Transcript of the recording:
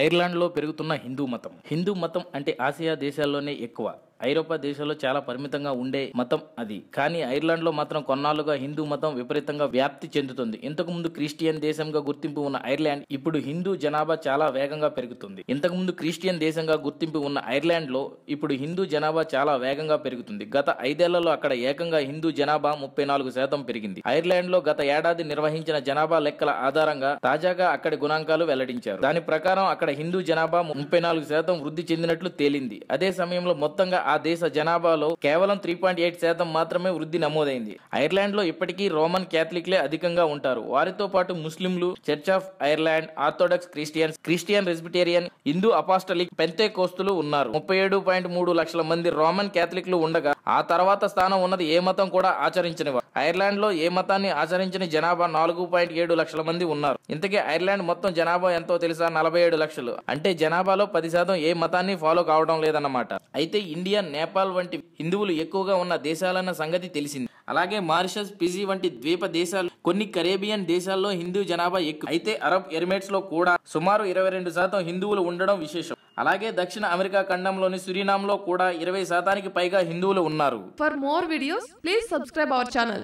ఐర్లాండ్లో పెరుగుతున్న హిందూ మతం అంటే ఆసియా దేశాల్లోనే ఎక్కువ. ఐరోపా దేశాల్లో చాలా పరిమితంగా ఉండే మతం అది. కానీ ఐర్లాండ్లో మాత్రం కొన్నాళ్లుగా హిందూ మతం విపరీతంగా వ్యాప్తి చెందుతుంది. ఇంతకుముందు క్రిస్టియన్ దేశంగా గుర్తింపు ఉన్న ఐర్లాండ్ ఇప్పుడు హిందూ జనాభా చాలా వేగంగా పెరుగుతుంది. ఇంతకుముందు క్రిస్టియన్ దేశంగా గుర్తింపు ఉన్న ఐర్లాండ్లో ఇప్పుడు హిందూ జనాభా చాలా వేగంగా పెరుగుతుంది. గత 5 ఏళ్లలో అక్కడ ఏకంగా హిందూ జనాభా 34% పెరిగింది. ఐర్లాండ్లో గత ఏడాది నిర్వహించిన జనాభా లెక్కల ఆధారంగా తాజాగా అక్కడి గణాంకాలు వెల్లడించారు. దాని ప్రకారం అక్కడ హిందూ జనాభా 34% వృద్ధి చెందినట్లు తేలింది. అదే సమయంలో మొత్తంగా ఆ దేశ జనాభాలో కేవలం 3.8% మాత్రమే వృద్ధి నమోదైంది. ఐర్లాండ్ లో ఇప్పటికీ రోమన్ క్యాథలిక్లే అధికంగా ఉంటారు. వారితో పాటు ముస్లింలు, church of Ireland, orthodox Christians, Christian Presbyterian, Hindu apostolic, పెంతెకోస్తులు ఉన్నారు. 37.3 లక్షల మంది రోమన్ క్యాథలిక్లు ఉండగా ఆ తర్వాత స్థానం ఉన్నది ఏ మతం కూడా ఆచరించని వారు. ఐర్లాండ్ లో ఏ మతాన్ని ఆచరించని జనాభా 4.7 లక్షల మంది ఉన్నారు. ఇంతకీ ఐర్లాండ్ మొత్తం జనాభా ఎంతో తెలుసా? 47 లక్షలు. అంటే జనాభాలో 10% ఏ మతాన్ని ఫాలో కావడం లేదన్నమాట. అయితే ఇండియా, నేపాల్ వంటి హిందువులు ఎక్కువగా ఉన్న దేశాలన్న సంగతి తెలిసింది. అలాగే మారిషస్, ఫిజీ వంటి ద్వీప దేశాలు, కొన్ని కరేబియన్ దేశాల్లో హిందూ జనాభా ఎక్కువ. అయితే అరబ్ ఎమిరేట్స్ లో కూడా సుమారు 22% హిందువులు ఉండడం విశేషం. అలాగే దక్షిణ అమెరికా ఖండంలోని సురినామ్ లో కూడా 20%కి పైగా హిందువులు ఉన్నారు. For more videos, please subscribe our channel.